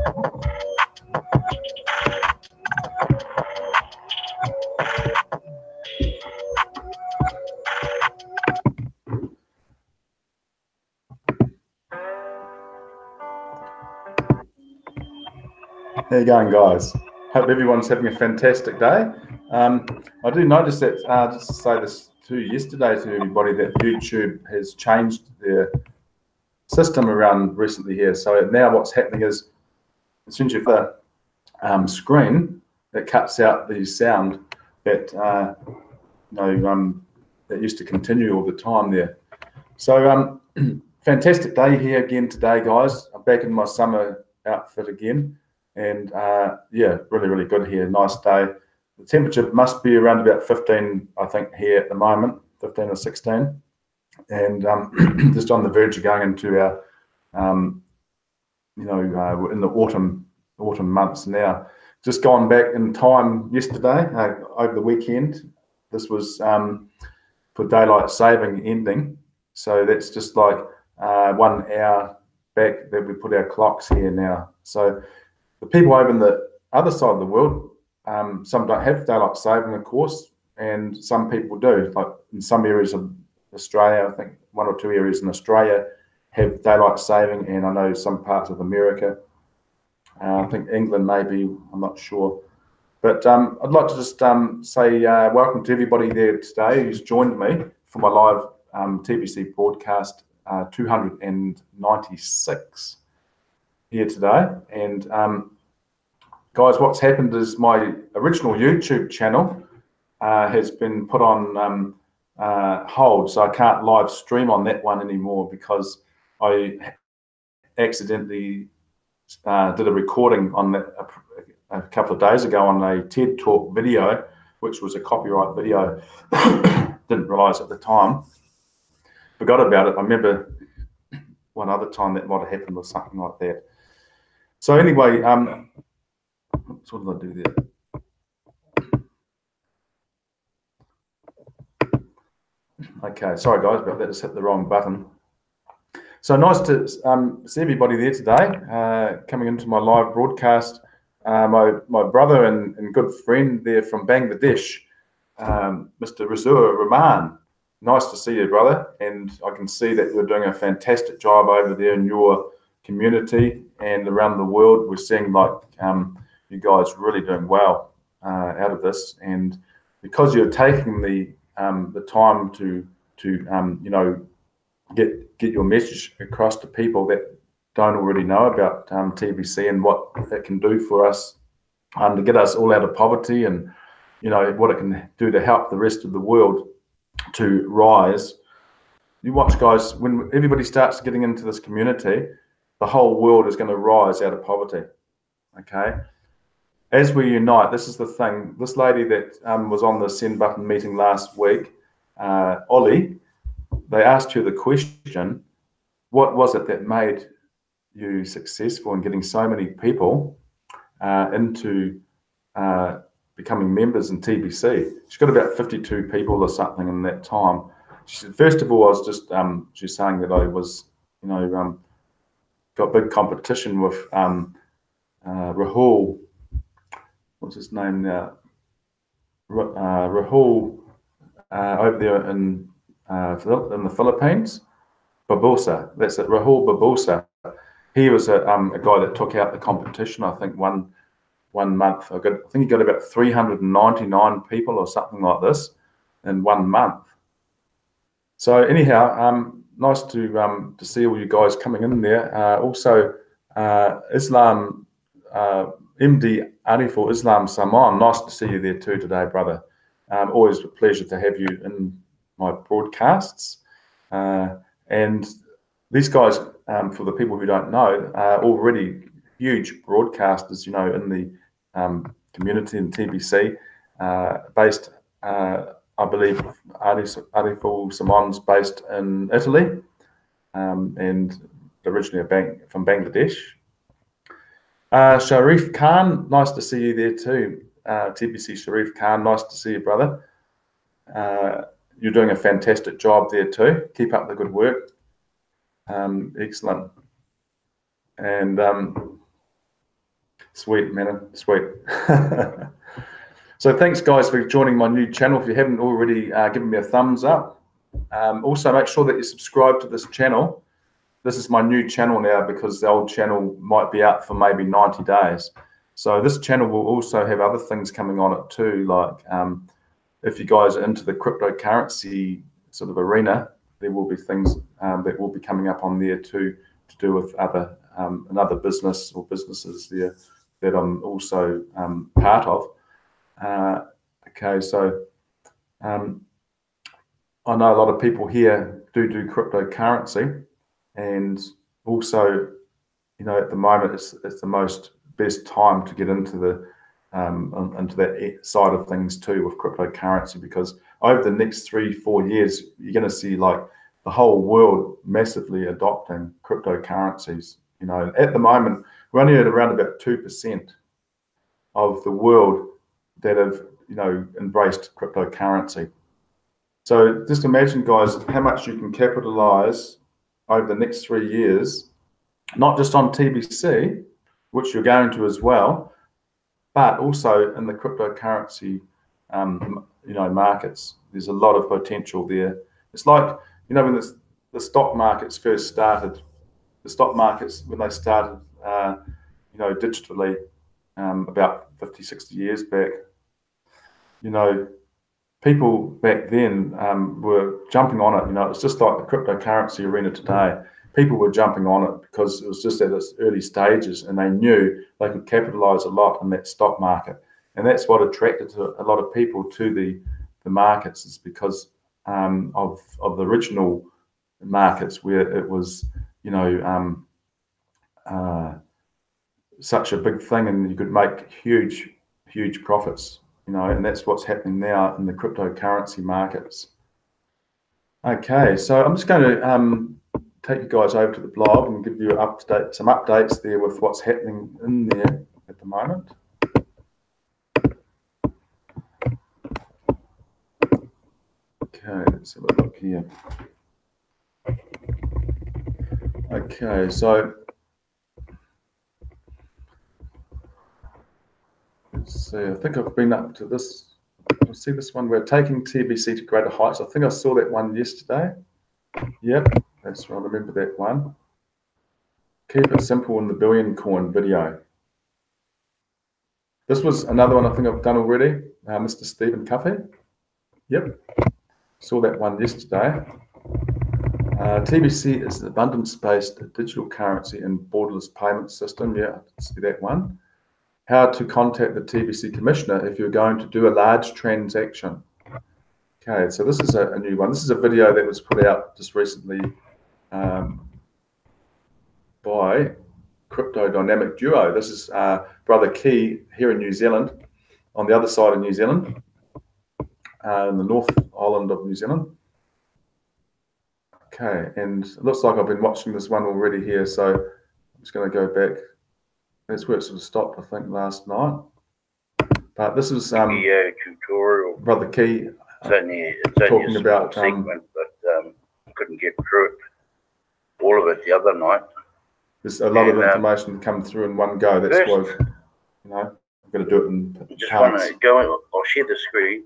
How you going, guys? Hope everyone's having a fantastic day. I do notice that, just to say this yesterday to everybody, that YouTube has changed their system around recently here. So now what's happening is, as soon as you have the screen, it cuts out the sound that that used to continue all the time there. So fantastic day here again today, guys. I'm back in my summer outfit again. And yeah, really good here. Nice day. The temperature must be around about 15, I think, here at the moment, 15 or 16. And just on the verge of going into our, we're in the autumn months now. Just gone back in time yesterday, over the weekend. This was for daylight saving ending. So that's just like 1 hour back that we put our clocks here now. So the people over in the other side of the world, some don't have daylight saving, of course, and some people do. Like in some areas of Australia, I think 1 or 2 areas in Australia have daylight saving, and I know some parts of America. I think England maybe, I'm not sure. But I'd like to just say welcome to everybody there today who's joined me for my live TBC broadcast 296 here today. And guys, what's happened is my original YouTube channel has been put on hold, so I can't live stream on that one anymore because I accidentally did a recording on that a couple of days ago on a TED Talk video, which was a copyright video. Didn't realise at the time. Forgot about it. I remember one other time that might have happened or something like that. So anyway, what did I do there? Okay, sorry guys about that, just hit the wrong button. So nice to see everybody there today, coming into my live broadcast. My brother and good friend there from Bangladesh, Mr. Razur Rahman. Nice to see you, brother. And I can see that you're doing a fantastic job over there in your community and around the world. We're seeing like you guys really doing well out of this, and because you're taking the time to get your message across to people that don't already know about TBC and what it can do for us to get us all out of poverty, and what it can do to help the rest of the world to rise. You watch, guys, when everybody starts getting into this community, the whole world is going to rise out of poverty. Okay, as we unite, this is the thing. This lady that was on the send button meeting last week, Ollie, they asked her the question, what was it that made you successful in getting so many people into becoming members in TBC? She's got about 52 people or something in that time. She said, first of all, I was just, she's saying that I was, got big competition with Rahul, what's his name now? Rahul over there in the Philippines. Babosa, that's it, Rahul Babosa. He was a guy that took out the competition, I think, one month. I think he got about 399 people or something like this in 1 month. So anyhow, nice to see all you guys coming in there. Also, Islam, MD Ariful Islam Saman, nice to see you there too today, brother. Always a pleasure to have you in my broadcasts. And these guys, for the people who don't know, are already huge broadcasters, in the community in TBC, based, I believe, Ariful Saman's based in Italy, and originally from Bangladesh. Sharif Khan, nice to see you there too. TBC Sharif Khan, nice to see you, brother. You're doing a fantastic job there too. Keep up the good work. Excellent. And Sweet, man, sweet. So thanks, guys, for joining my new channel. If you haven't already given me a thumbs up, also make sure that you subscribe to this channel. This is my new channel now because the old channel might be out for maybe 90 days. So this channel will also have other things coming on it too, like if you guys are into the cryptocurrency sort of arena, there will be things that will be coming up on there too, to do with other another business or businesses there that I'm also part of. Okay, so I know a lot of people here do cryptocurrency, and also, you know, at the moment it's the best time to get into that side of things too with cryptocurrency, because over the next 3-4 years you're going to see like the whole world massively adopting cryptocurrencies. You know, at the moment we're only at around about 2% of the world that have, you know, embraced cryptocurrency. So just imagine, guys, how much you can capitalize over the next 3 years, not just on TBC, which you're going to as well, but also in the cryptocurrency, you know, markets. There's a lot of potential there. It's like, you know, when the stock markets first started, the stock markets, when they started, you know, digitally, about 50, 60 years back, you know, people back then were jumping on it. You know, it's just like the cryptocurrency arena today. People were jumping on it because it was just at its early stages, and they knew they could capitalize a lot in that stock market. And that's what attracted a lot of people to the markets, is because of the original markets, where it was, you know, such a big thing, and you could make huge profits, you know, and that's what's happening now in the cryptocurrency markets. Okay, so I'm just going to take you guys over to the blog and give you some updates there with what's happening in there at the moment. Okay, let's have a look here. Okay, so let's see, I think I've been up to this. I see this one, we're taking TBC to greater heights. I think I saw that one yesterday. Yep, that's right, I remember that one. Keep it simple in the Billion Coin video. This was another one I think I've done already, Mr. Stephen Cuffey. Yep, saw that one yesterday. TBC is an abundance-based digital currency and borderless payment system. Yeah, I see that one. How to contact the TBC Commissioner if you're going to do a large transaction. Okay, so this is a new one. This is a video that was put out just recently by Crypto Dynamic Duo. This is Brother Key here in New Zealand, on the other side of New Zealand, in the North Island of New Zealand. Okay, and it looks like I've been watching this one already here, so I'm just going to go back. That's where it sort of stopped, I think, last night. But this is tutorial. Brother Key it's talking only about segment, but couldn't get through it, all of it, the other night. There's a lot of information come through in one go. That's why, you know, I've got to do it in just parts. Want to go. I'll share the screen.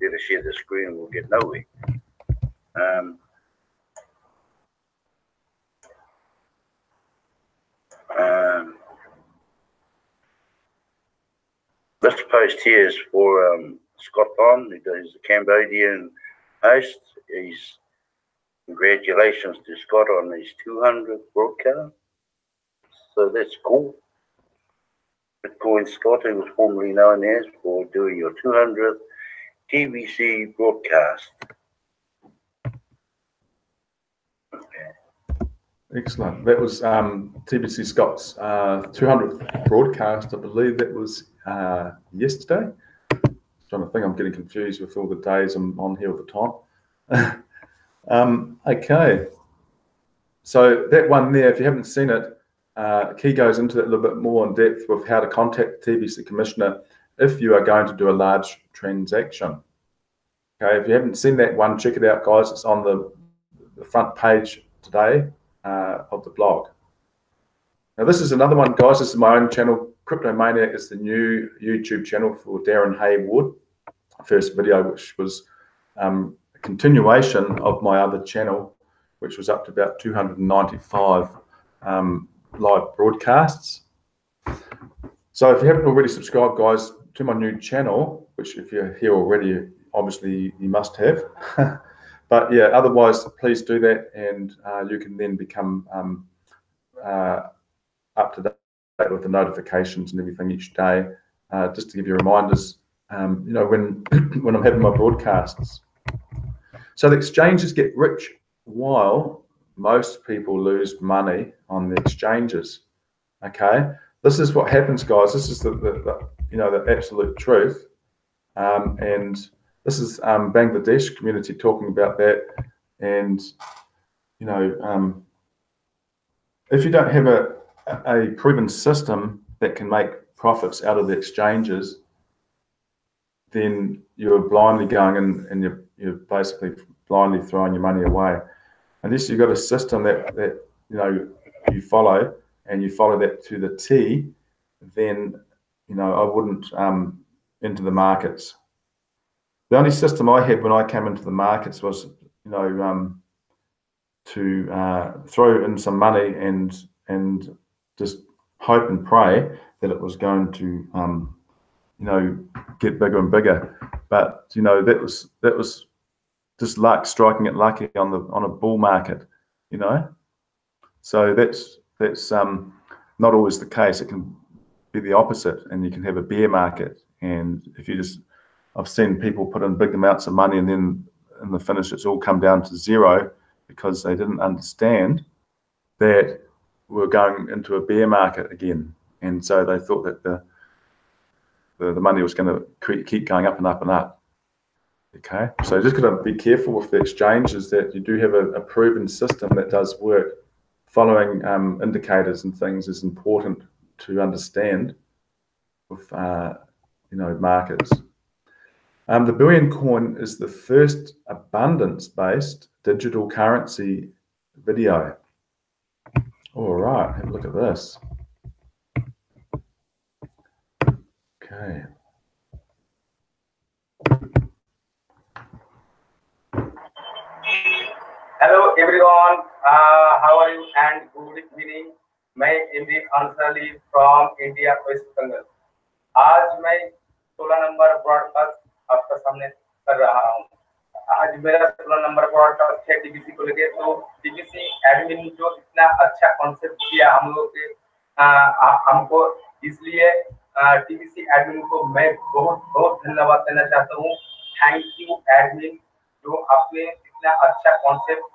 Better share the screen. We'll get nowhere. This post here is for Scott Bond, who's the Cambodian host. He's congratulations to Scott on his 200th broadcast. So that's cool. Bitcoin Scott, who was formerly known as, for doing your 200th TBC broadcast. Okay. Excellent. That was TBC Scott's 200th broadcast. I believe that was yesterday. I'm trying to think, I'm getting confused with all the days I'm on here at the time. Okay. So that one there, if you haven't seen it, Key goes into it a little bit more in depth with how to contact the TBC Commissioner if you are going to do a large transaction. Okay, if you haven't seen that one, check it out, guys. It's on the front page today of the blog. Now, this is another one, guys. This is my own channel Crypto Maniac is the new YouTube channel for Darren Hayward. First video, which was a continuation of my other channel, which was up to about 295 live broadcasts. So if you haven't already subscribed, guys, to my new channel, which if you're here already, obviously you must have. But yeah, otherwise, please do that, and you can then become up to date with the notifications and everything each day, just to give you reminders, you know, when I'm having my broadcasts. So the exchanges get rich while most people lose money on the exchanges. Okay, this is what happens, guys. This is the you know, the absolute truth, and this is Bangladesh community talking about that. And you know, if you don't have a proven system that can make profits out of the exchanges, then you're blindly going in, and you're basically blindly throwing your money away. Unless you've got a system that you know, you follow, and you follow that to the T, then you know, I wouldn't enter the markets. The only system I had when I came into the markets was, you know, to throw in some money and just hope and pray that it was going to, you know, get bigger and bigger. But you know, that was just luck, striking it lucky on a bull market, you know. So that's not always the case. It can be the opposite, and you can have a bear market. And if you just, I've seen people put in big amounts of money, and then in the finish it's all come down to zero because they didn't understand that we're going into a bear market again, and so they thought that the money was going to keep going up and up and up. Okay, so just got to be careful with the exchanges, that you do have a proven system that does work. Following indicators and things is important to understand with you know, markets. The Billion Coin is the first abundance-based digital currency video. All right, have a look at this. Okay. Hello everyone, how are you and good evening. मैं Imran Ansari from India, West Bengal. आज मैं 16 number broadcast आपका सामने कर रहा हूँ। आज मेरा 16 नंबर ब्रॉडकास्ट है टीबीसी को लेके। तो टीबीसी एडमिन जो इतना अच्छा कॉन्सेप्ट दिया हम लोग के हमको, इसलिए टीबीसी एडमिन को मैं बहुत बहुत धन्यवाद देना चाहता हूँ। थैंक यू एडमिन, जो आपने इतना अच्छा कॉन्सेप्ट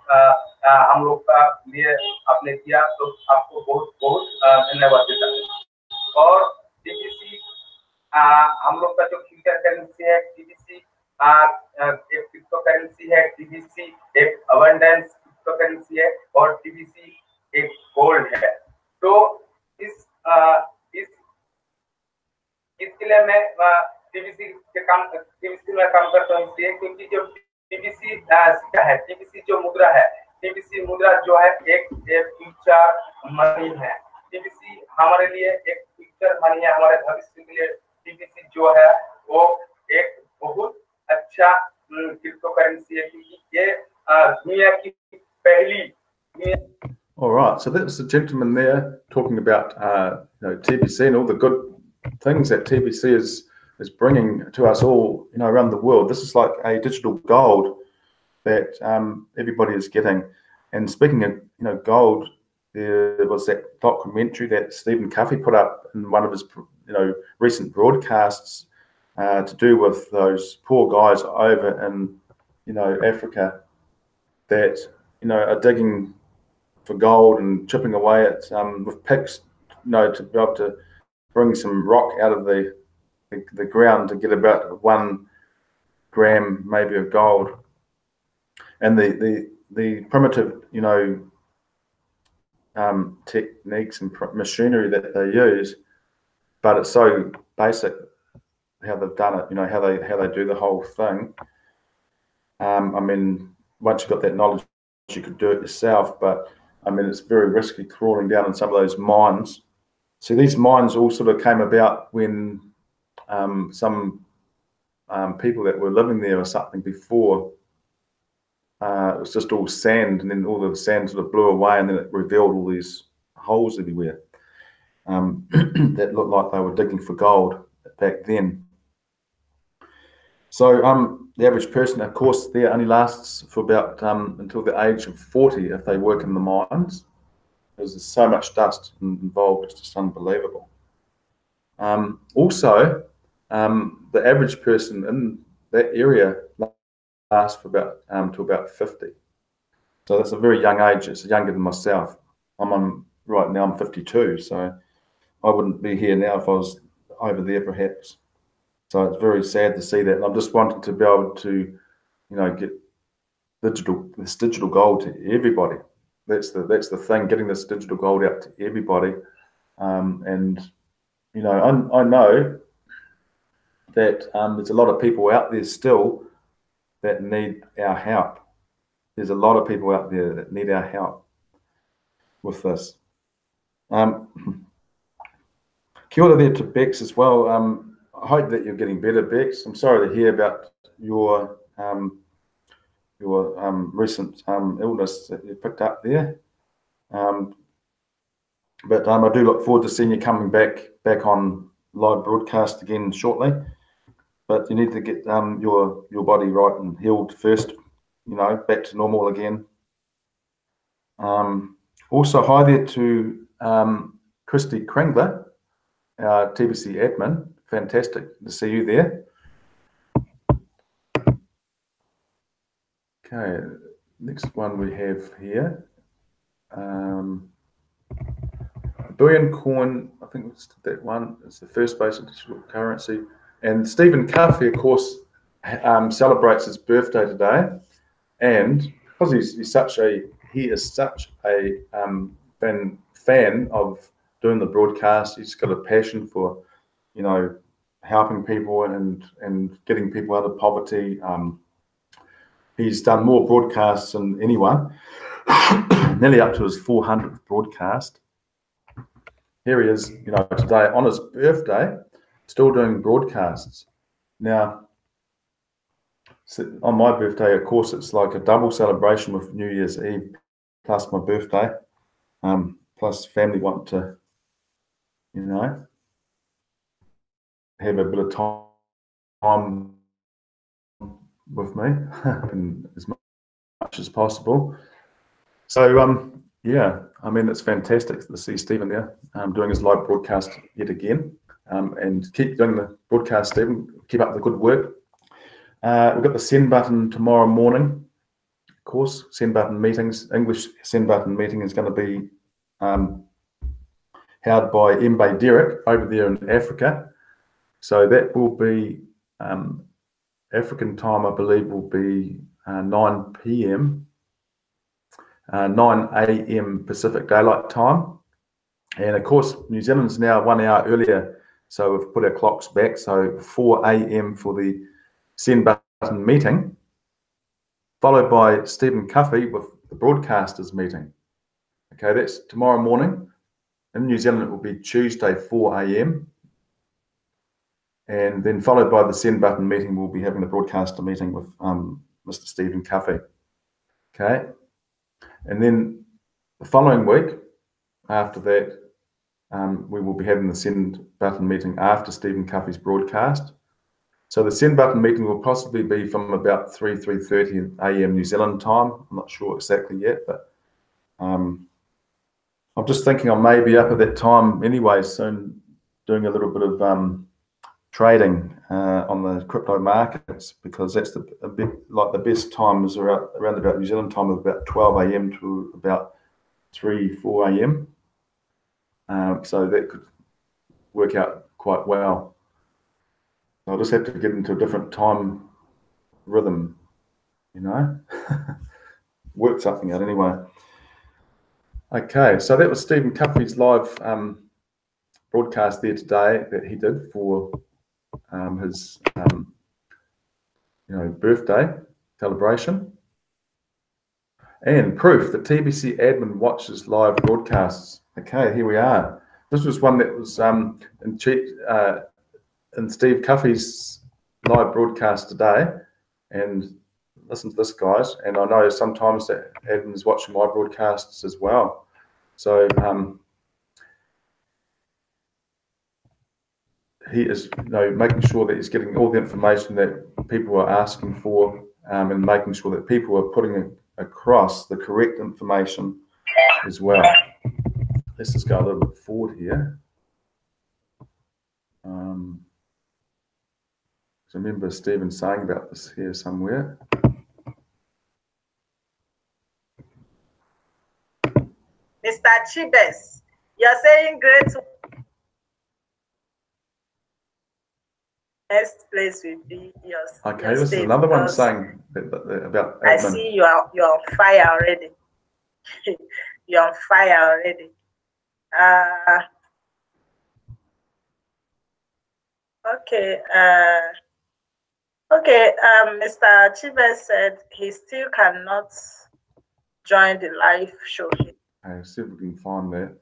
हम लोग का लिए आपने किया, तो आपको बहुत बहुत धन्यवाद देता हूँ। और टीबीसी हम लोग का जो फ्यूचर करेंसी है, टीबीसी एक क्रिप्टो करेंसी है, टीबीसी एक अबंडेंस क्रिप्टो करेंसी है, और टीबीसी एक गोल्ड है। तो इसके लिए मैं टीबीसी में काम करता हूँ, इसलिए क्योंकि जो टीबीसी सिक्का है, टीबीसी जो मुद्रा है, टीबीसी मुद्रा जो है एक फ्यूचर मनी है। टीबीसी हमारे लिए एक फ्यूचर मनी है, हमारे भविष्य के लिए टीबीसी जो है वो एक बहुत अच्छा क्रिप्टो करेंसी है, क्योंकि ये दुनिया की पहली। All right, so that's the gentleman there talking about you know, TBC and all the good things that TBC is bringing to us all, you know, around the world. This is like a digital gold that everybody is getting. And speaking of, you know, gold, there was that documentary that Stephen Cuffey put up in one of his, you know, recent broadcasts to do with those poor guys over in, you know, Africa that, you know, are digging for gold and chipping away at with picks, you know, to be able to bring some rock out of the ground to get about 1 gram maybe of gold. And the primitive, you know, techniques and machinery that they use, but it's so basic how they've done it, you know, how they do the whole thing. I mean, once you've got that knowledge, you could do it yourself, but I mean, it's very risky crawling down in some of those mines So these mines all sort of came about when some people that were living there or something before, it was just all sand, and then all the sand sort of blew away, and then it revealed all these holes everywhere that looked like they were digging for gold back then. So the average person, of course, there only lasts for about until the age of 40 if they work in the mines, because there's so much dust involved, it's just unbelievable. Also, the average person in that area lasts for about to about 50. So that's a very young age. It's younger than myself. Right now I'm 52, so I wouldn't be here now if I was over there perhaps. So it's very sad to see that. And I'm just wanting to be able to, get this digital gold to everybody. That's the thing, getting this digital gold out to everybody. And I know that there's a lot of people out there still that need our help. There's a lot of people out there that need our help with this. Kia ora there to Bex as well. I hope that you're getting better, Bex. I'm sorry to hear about your recent illness that you picked up there. But I do look forward to seeing you coming back on live broadcast again shortly. But you need to get your body right and healed first, back to normal again. Also, hi there to Christy Kringler, our TBC admin. Fantastic to see you there. Okay, next one we have here. Billion Coin, I think it's that one. It's the first basic digital currency. And Stephen Cuffey, of course, celebrates his birthday today. And because he is such a fan of doing the broadcast, he's got a passion for, helping people and getting people out of poverty. He's done more broadcasts than anyone, nearly up to his 400th broadcast. Here he is, today on his birthday, still doing broadcasts. Now, on my birthday, of course, it's like a double celebration with New Year's Eve plus my birthday, plus family want to, have a bit of time with me and as much as possible. So, yeah, I mean, it's fantastic to see Stephen there doing his live broadcast yet again. And keep doing the broadcast, Stephen. Keep up the good work. We've got the send button tomorrow morning. Of course, send button meetings. English send button meeting is going to be held by Mbe Derek over there in Africa. So that will be African time, I believe, will be 9 p.m. 9 a.m. Pacific Daylight Time. And of course, New Zealand's now 1 hour earlier, so we've put our clocks back. So 4 a.m. for the send button meeting, followed by Stephen Cuffey with the broadcasters meeting. Okay, that's tomorrow morning. In New Zealand, it will be Tuesday, 4 a.m. And then followed by the send button meeting, we'll be having the broadcaster meeting with Mr. Stephen Cuffey. Okay. And then the following week, after that, we will be having the send button meeting after Stephen Cuffey's broadcast. So the send button meeting will possibly be from about 3:30 a.m. New Zealand time. I'm not sure exactly yet, but I'm just thinking I may be up at that time anyway soon, doing a little bit of trading on the crypto markets, because that's the best time is around about New Zealand time of about 12 a.m. to about 4 a.m. So that could work out quite well. I'll just have to get into a different time rhythm, work something out anyway. Okay, so that was Stephen Cuffey's live broadcast there today that he did for his birthday celebration, and proof that TBC admin watches live broadcasts. Okay, here we are. This was one that was in Steve Cuffey's live broadcast today, and listen to this, guys. And I know sometimes that Edmund is watching my broadcasts as well. So he is, making sure that he's getting all the information that people are asking for, and making sure that people are putting across the correct information as well. Let's just go a little bit forward here. So I remember Stephen saying about this here somewhere. Mr. Chibes, you're saying great. Next place will be yours. Okay, this is another one saying about. I see you're on fire already. You're on fire already. Okay. Mr. Chibes said he still cannot join the live show. Okay, see if we can find that.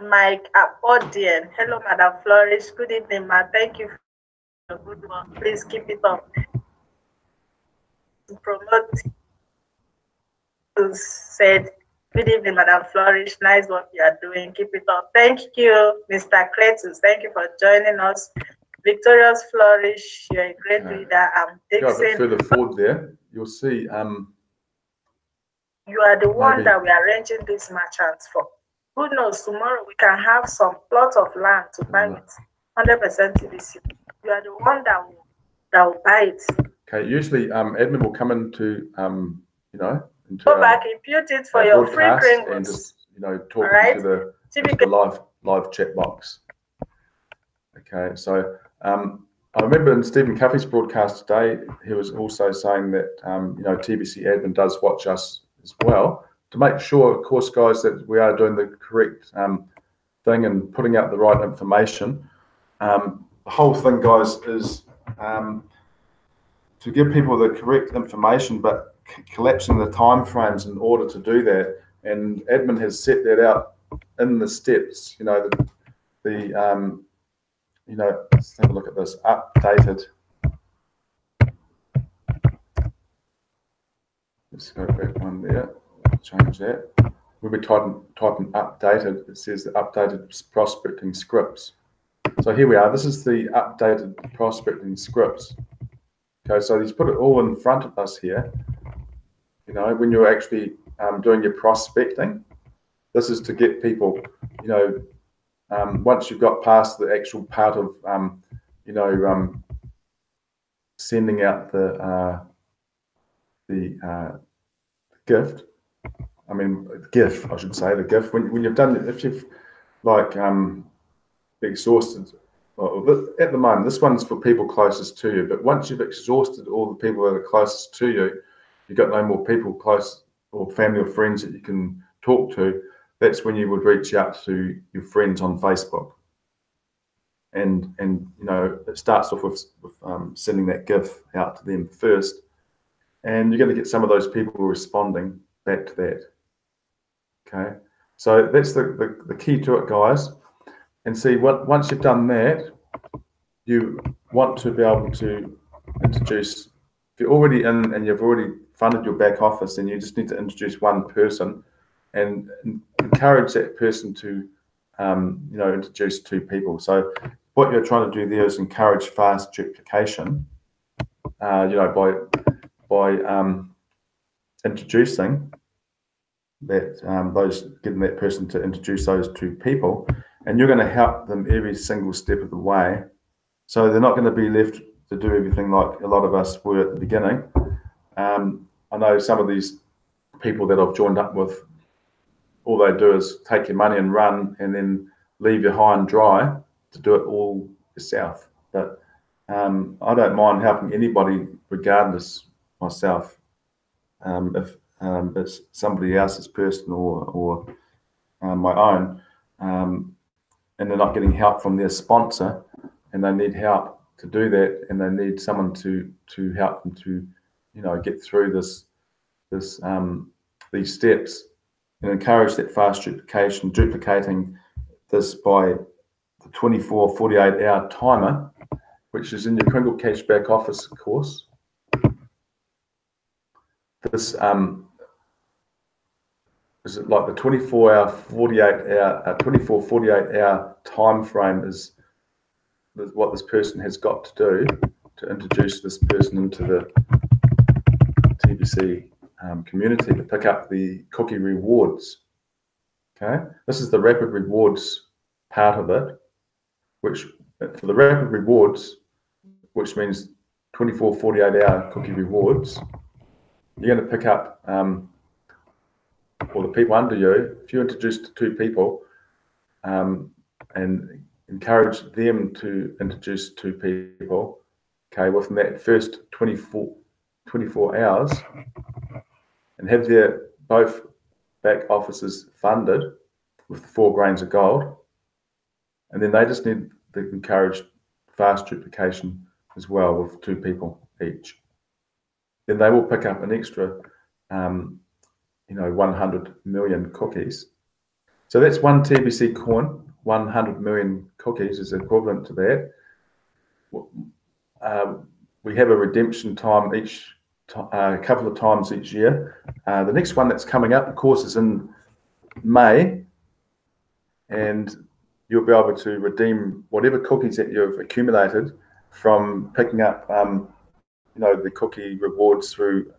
Mike Apodian. Hello, Madam Flourish. Good evening, ma. Thank you for the good work. Please keep it up. To promote said, good evening, Madam Flourish. Nice work you are doing. Keep it up. Thank you, Mr. Cletus. Thank you for joining us. Victorious Flourish, you're a great leader. I'm Dixon. Go a bit further forward there. You'll see. You are the one that we are arranging these merchants for. Who knows, tomorrow we can have some plot of land to buy with 100% TBC. You are the one that will buy it. Okay, usually Edmund will come into, go back, impute it for your free grain and just, talk into the live chat box. Okay, so I remember in Stephen Cuffey's broadcast today, he was also saying that, TBC admin does watch us as well, to make sure, of course, guys, that we are doing the correct thing and putting out the right information. The whole thing, guys, is to give people the correct information, but collapsing the time frames in order to do that. And admin has set that out in the steps. Let's have a look at this updated. Let's go back one there. Change that. When we type in updated, it says the updated prospecting scripts. So here we are. This is the updated prospecting scripts. Okay, so he's put it all in front of us here. When you're actually doing your prospecting, this is to get people, once you've got past the actual part of, sending out the gift. GIF, I should say, the GIF. When you've done, if you've exhausted, well, at the moment, this one's for people closest to you, but once you've exhausted all the people that are closest to you, you've got no more people close or family or friends that you can talk to, that's when you would reach out to your friends on Facebook. And it starts off with sending that GIF out to them first, and you're going to get some of those people responding back to that. Okay, so that's the key to it, guys. And see, once you've done that, you want to be able to introduce. If you're already in and you've already funded your back office, then you just need to introduce one person and encourage that person to introduce two people. So what you're trying to do there is encourage fast duplication, by introducing that, getting that person to introduce those two people, and you're going to help them every single step of the way. So they're not going to be left to do everything like a lot of us were at the beginning. I know some of these people that I've joined up with, all they do is take your money and run, and then leave you high and dry to do it all yourself. But I don't mind helping anybody, regardless myself, if it's somebody else's person or my own, and they're not getting help from their sponsor, and they need help to do that, and they need someone to help them to get through these steps. and encourage that fast duplication, duplicating this by the 24, 48-hour timer, which is in your Kringle Cash back office course. This is like the 24, 48-hour time frame is what this person has got to do to introduce this person into the TBC community to pick up the cookie rewards. Okay, this is the rapid rewards part of it, which for the rapid rewards, which means 24, 48-hour cookie rewards, you're going to pick up, or the people under you, if you introduce to 2 people and encourage them to introduce 2 people, okay, within that first 24 hours, and have their both back offices funded with 4 grains of gold, and then they just need to encourage fast duplication as well with 2 people each. Then they will pick up an extra 100 million cookies. So that's 1 TBC coin. 100 million cookies is equivalent to that. We have a redemption time a couple of times each year. The next one that's coming up, of course, is in May, and you'll be able to redeem whatever cookies that you've accumulated from picking up, the cookie rewards through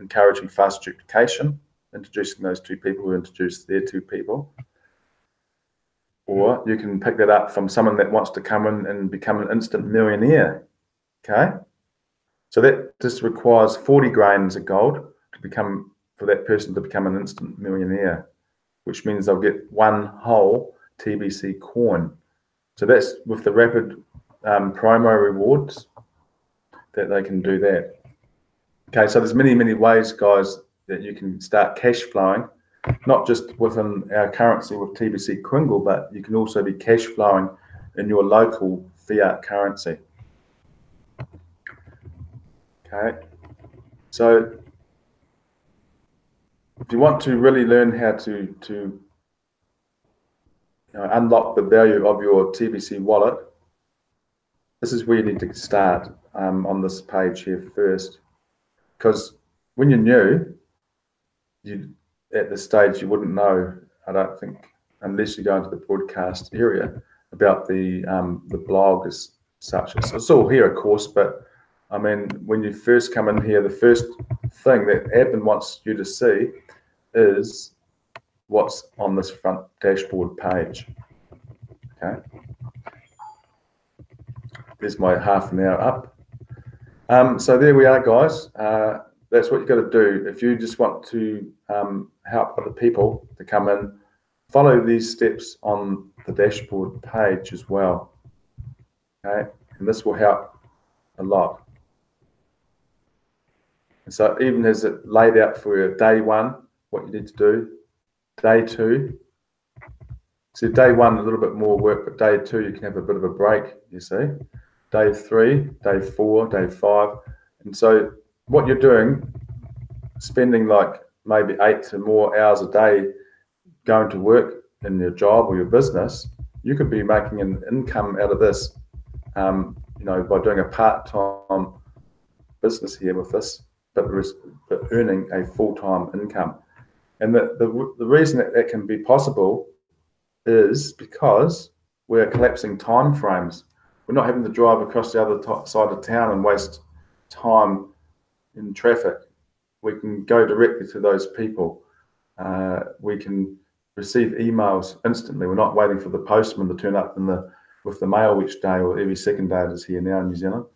encouraging fast duplication, introducing those 2 people who introduce their 2 people. Or you can pick that up from someone that wants to come in and become an instant millionaire. Okay, so that just requires 40 grains of gold for that person to become an instant millionaire, which means they'll get 1 whole TBC coin. So that's with the rapid promo rewards that they can do that. Okay, so there's many ways, guys, that you can start cash flowing, not just within our currency with TBC Kringle, but you can also be cash flowing in your local fiat currency. Okay, so if you want to really learn how to unlock the value of your TBC wallet, this is where you need to start on this page here first. Because when you're new, at this stage you wouldn't know, I don't think, unless you go into the broadcast area, about the blog as such. It's all here, of course, but I mean, when you first come in here, the first thing that admin wants you to see is what's on this front dashboard page. Okay, there's my half an hour up. So there we are, guys. That's what you've got to do. If you just want to help other people to come in, follow these steps on the dashboard page as well. Okay, and this will help a lot. And so it even has it laid out for you, day 1, what you need to do, day 2. So day 1, a little bit more work, but day 2, you can have a bit of a break, you see. Day 3, day 4, day 5. And so what you're doing, spending like maybe 8 to more hours a day going to work in your job or your business, you could be making an income out of this, by doing a part-time business here with this, but earning a full-time income. And the reason that can be possible is because we're collapsing time frames. We're not having to drive across the other side of town and waste time in traffic. We can go directly to those people. We can receive emails instantly. We're not waiting for the postman to turn up with the mail each day or every second day it is here now in New Zealand.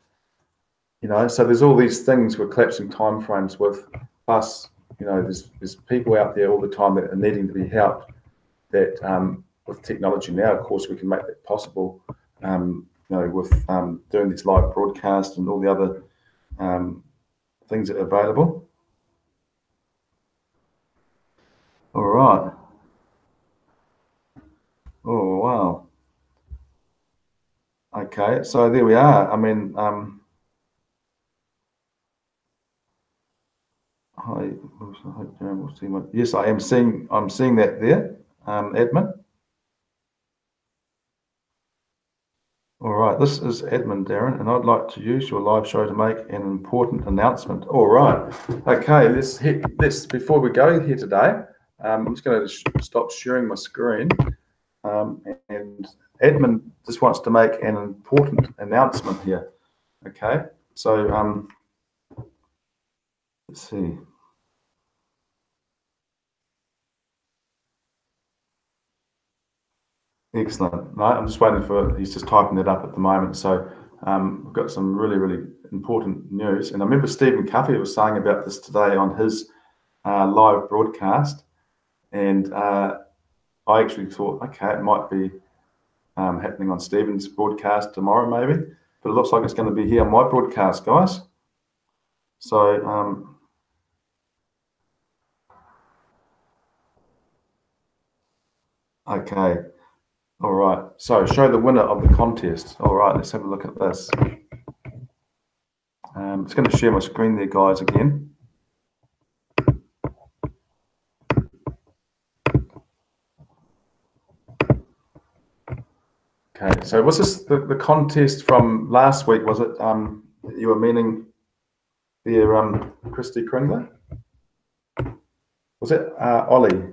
So there's all these things we're collapsing time frames with. Plus, there's people out there all the time that are needing to be helped. That with technology now, of course, we can make that possible. With doing this live broadcast and all the other things that are available. All right. Oh, wow. Okay, so there we are. I mean, hi, I hope Darren will see yes, I am seeing. I'm seeing that there, admin. All right, this is admin Darren, and I'd like to use your live show to make an important announcement. All right, okay. Let's before we go here today. I'm just going to stop sharing my screen, and admin just wants to make an important announcement here. Okay, so let's see. Excellent. Right, I'm just waiting for, he's just typing it up at the moment. So we've got some really, really important news. And I remember Stephen Cuffey was saying about this today on his live broadcast. And I actually thought, okay, it might be happening on Stephen's broadcast tomorrow maybe. But it looks like it's going to be here on my broadcast, guys. So okay. All right, so show the winner of the contest. All right, let's have a look at this. I'm just going to share my screen there, guys, again. Okay, so was this the contest from last week? Was it you were meaning there, Christy Kringler? Was it Ollie?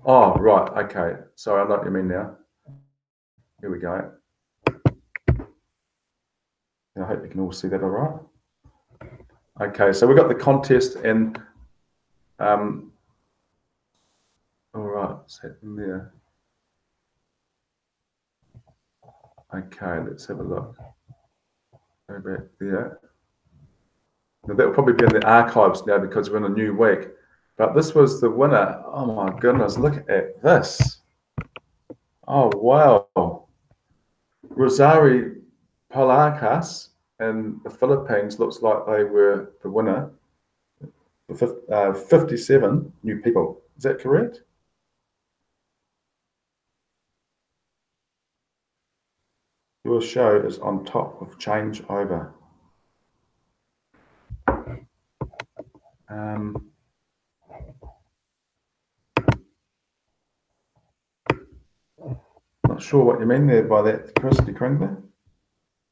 Oh, right, okay. Sorry, I know what you mean now. Here we go. I hope you can all see that all right. Okay, so we got the contest and all right, what's happening there? Okay, let's have a look. Go back there. Now, that'll probably be in the archives now because we're in a new week. But this was the winner. Oh my goodness, look at this. Oh wow. Rosario Polakas in the Philippines looks like they were the winner. 57 new people. Is that correct? Your show is on top of changeover. Not sure what you mean there by that, Christy Kringler.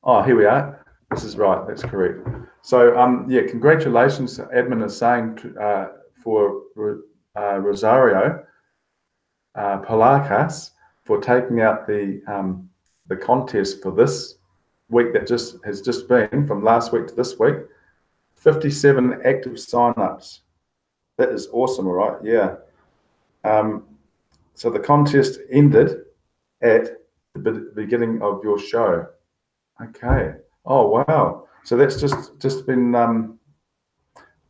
Oh, here we are. This is right. That's correct. So, yeah, congratulations, admin is saying for Rosario Polakas for taking out the contest for this week that has just been from last week to this week. 57 active sign-ups. That is awesome, all right? Yeah. So the contest ended at the beginning of your show. Okay. Oh wow. So that's just been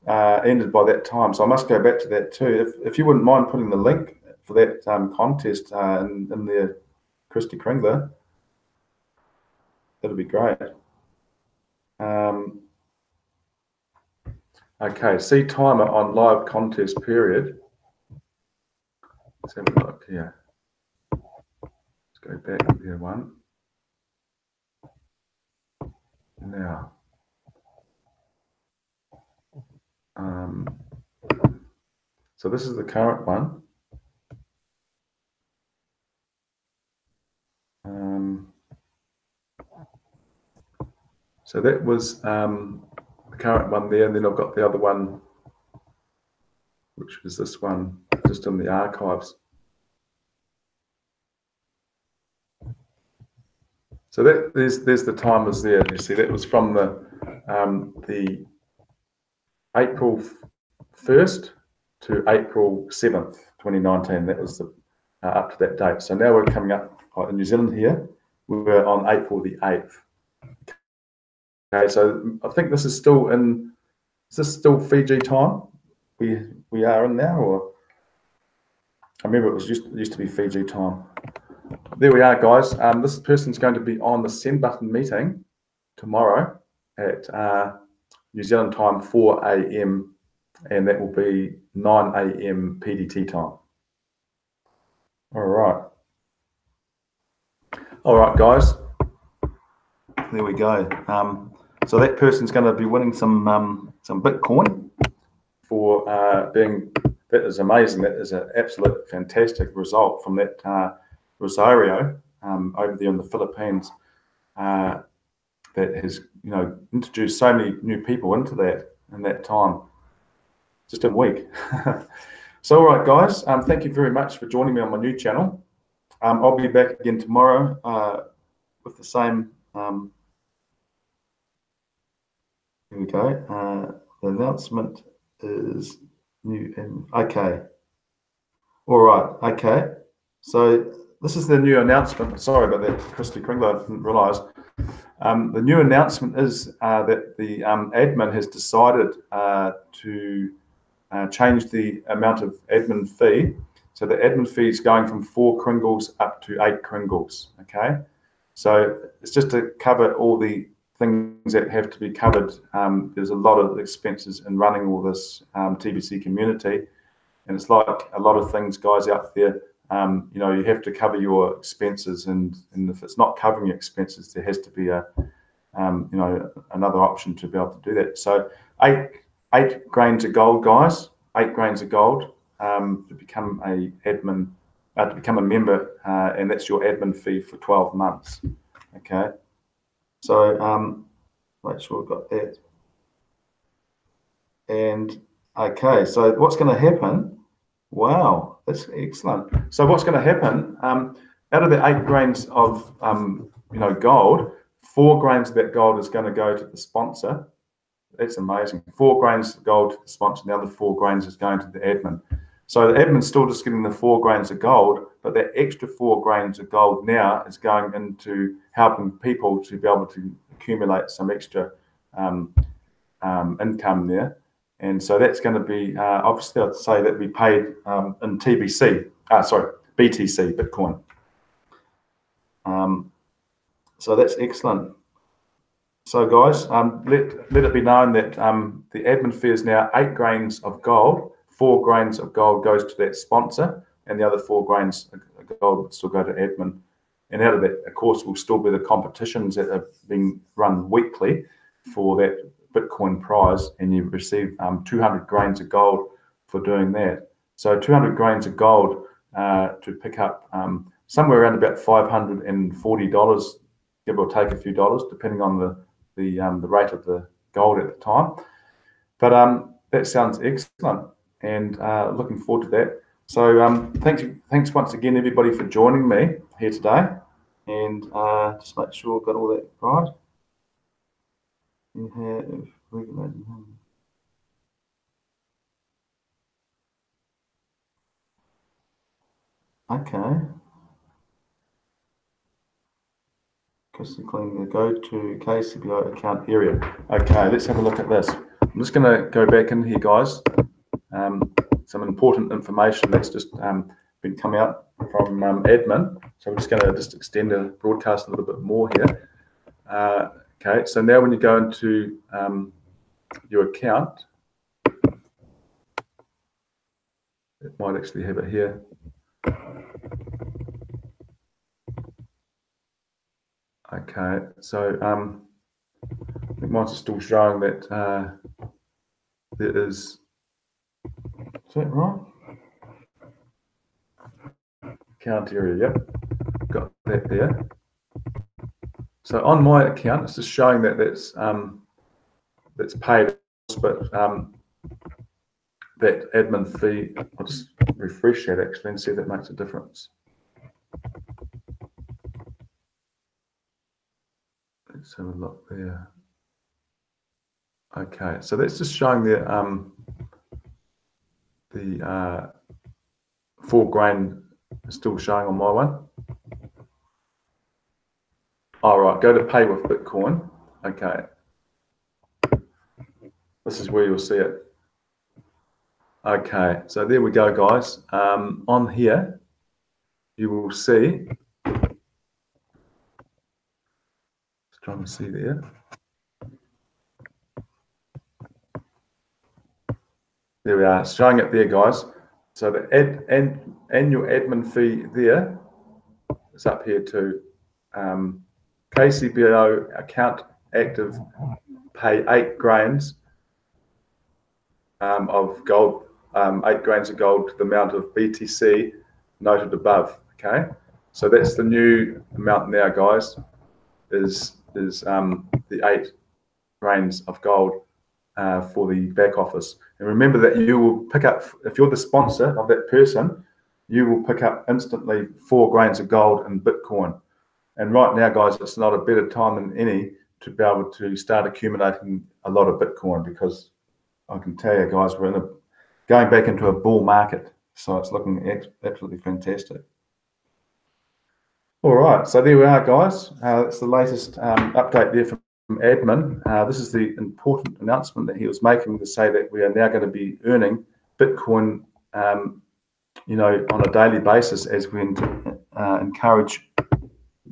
ended by that time. So I must go back to that too. If you wouldn't mind putting the link for that contest in there, Christy Kringler, that'd be great. Okay. See timer on live contest period. Let's have a look here. Go back there one. Now, so this is the current one. So that was the current one there, and then I've got the other one, which is this one, just in the archives. So that there's the timers there. You see that was from the April 1st to April 7th, 2019. That was the up to that date. So now we're coming up in New Zealand here. We're on April the 8th. Okay, so I think this is still in. Is this still Fiji time? We are in now, or I remember it was used to be Fiji time. There we are, guys. This person's going to be on the send button meeting tomorrow at New Zealand time 4 a.m. and that will be 9 a.m. PDT time. All right, guys. There we go. So that person's going to be winning some Bitcoin. for that is amazing. That is an absolute fantastic result from that Rosario over there in the Philippines. That has, introduced so many new people into that in that time, just a week. So, all right, guys, thank you very much for joining me on my new channel. I'll be back again tomorrow with the same. Here we go. The announcement is new and okay. All right, okay. So this is the new announcement. Sorry about that, Christy Kringler. I didn't realise. The new announcement is that the admin has decided to change the amount of admin fee. So the admin fee is going from 4 kringles up to 8 kringles. Okay, so it's just to cover all the things that have to be covered. There's a lot of expenses in running all this TBC community, and it's like a lot of things, guys, out there. You have to cover your expenses, and if it's not covering your expenses, there has to be another option to be able to do that. So 8 grains of gold, guys, 8 grains of gold to become a admin, to become a member, and that's your admin fee for 12 months. Okay, so make sure we've got that. And okay, so what's going to happen? Wow, that's excellent. So what's going to happen, out of the 8 grains of gold, 4 grains of that gold is going to go to the sponsor. That's amazing. 4 grains of gold to the sponsor, the other 4 grains is going to the admin. So the admin's still just getting the 4 grains of gold, but that extra 4 grains of gold now is going into helping people to be able to accumulate some extra income there. And so that's going to be, obviously, I'd say that we paid in TBC, BTC, Bitcoin. So that's excellent. So guys, let it be known that the admin fee is now 8 grains of gold. 4 grains of gold goes to that sponsor, and the other 4 grains of gold would still go to admin. And out of that, of course, will still be the competitions that are being run weekly for that Bitcoin prize, and you receive 200 grains of gold for doing that. So 200 grains of gold to pick up somewhere around about $540, give or take a few dollars, depending on the rate of the gold at the time. But that sounds excellent, and looking forward to that. So thanks once again, everybody, for joining me here today, and just make sure I've got all that right. You have regulated. Okay. Clicking the go to KCBO account area. Okay, let's have a look at this. I'm just going to go back in here, guys. Some important information that's just been coming out from admin. So I'm just going to extend the broadcast a little bit more here. Okay, so now when you go into your account, it might actually have it here. Okay, so I think mine's still showing that there is that right? Account area, yep, got that there. So on my account, it's just showing that that's paid, but that admin fee, I'll just refresh that actually and see if that makes a difference. Let's have a look there. Okay, so that's just showing the 4 grain is still showing on my one. All right, go to pay with Bitcoin. Okay, this is where you'll see it. Okay, so there we go, guys. On here, you will see. Just trying to see there. There we are, showing it there, guys. So the annual admin fee there is up here too. KCBO account active, pay 8 grains. of gold, 8 grains of gold to the amount of BTC noted above. Okay, so that's the new amount now, guys. Is the 8 grains of gold for the back office. And remember that you will pick up, if you're the sponsor of that person, you will pick up instantly 4 grains of gold in Bitcoin. And right now, guys, it's not a better time than any to be able to start accumulating a lot of Bitcoin, because I can tell you, guys, we're going back into a bull market. So it's looking absolutely fantastic. All right, so there we are, guys. That's the latest update there from admin. This is the important announcement that he was making, to say that we are now going to be earning Bitcoin, you know, on a daily basis as we encourage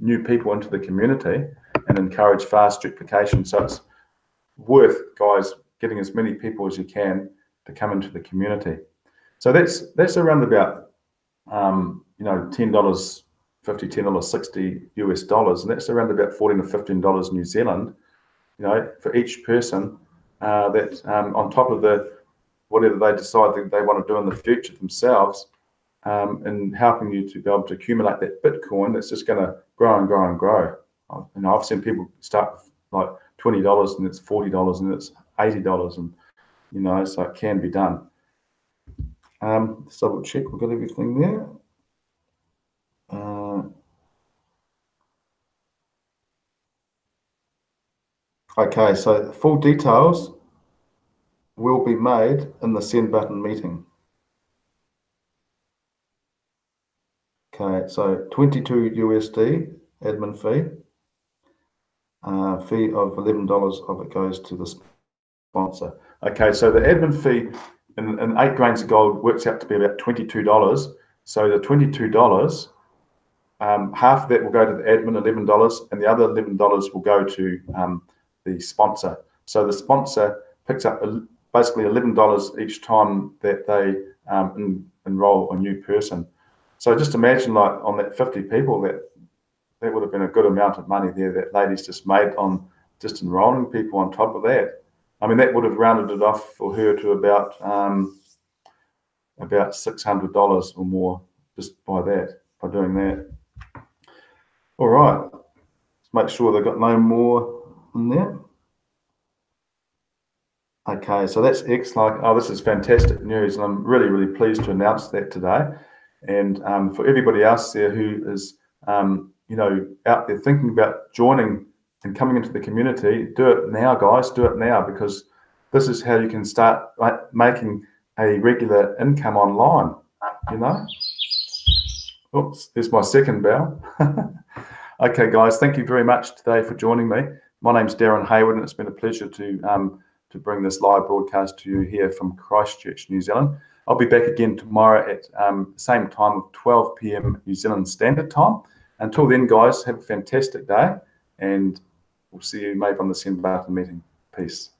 new people into the community and encourage fast duplication. So it's worth, guys, getting as many people as you can to come into the community. So that's around about you know, $10.50, $10.60 US dollars, and that's around about $14 to $15 New Zealand, you know, for each person that on top of the whatever they decide that they want to do in the future themselves, and helping you to be able to accumulate that Bitcoin that's just going to grow and grow and grow. You know, I've seen people start with like $20 and it's $40 and it's $80, and you know, so it can be done. Let's double check we've got everything there. Okay, so full details will be made in the send button meeting. Okay, so 22 USD admin fee. Fee of $11 of it goes to the sponsor. Okay, so the admin fee in 8 grains of gold works out to be about $22. So the $22, half of that will go to the admin, $11, and the other $11 will go to the sponsor. So the sponsor picks up basically $11 each time that they enroll a new person. So just imagine, like, on that 50 people, that would have been a good amount of money there that ladies just made on just enrolling people on top of that. I mean, that would have rounded it off for her to about $600 or more just by doing that. All right, let's make sure they've got no more in there. Okay, so that's X. Oh, this is fantastic news, and I'm really, really pleased to announce that today. And for everybody else there who is, you know, out there thinking about joining and coming into the community, do it now, guys. Do it now, because this is how you can start making a regular income online. You know. Oops, there's my second bell. Okay, guys, thank you very much today for joining me. My name's Darren Hayward, and it's been a pleasure to bring this live broadcast to you here from Christchurch, New Zealand. I'll be back again tomorrow at the same time of 12 p.m. New Zealand Standard Time. Until then, guys, have a fantastic day, and we'll see you maybe on the send button meeting. Peace.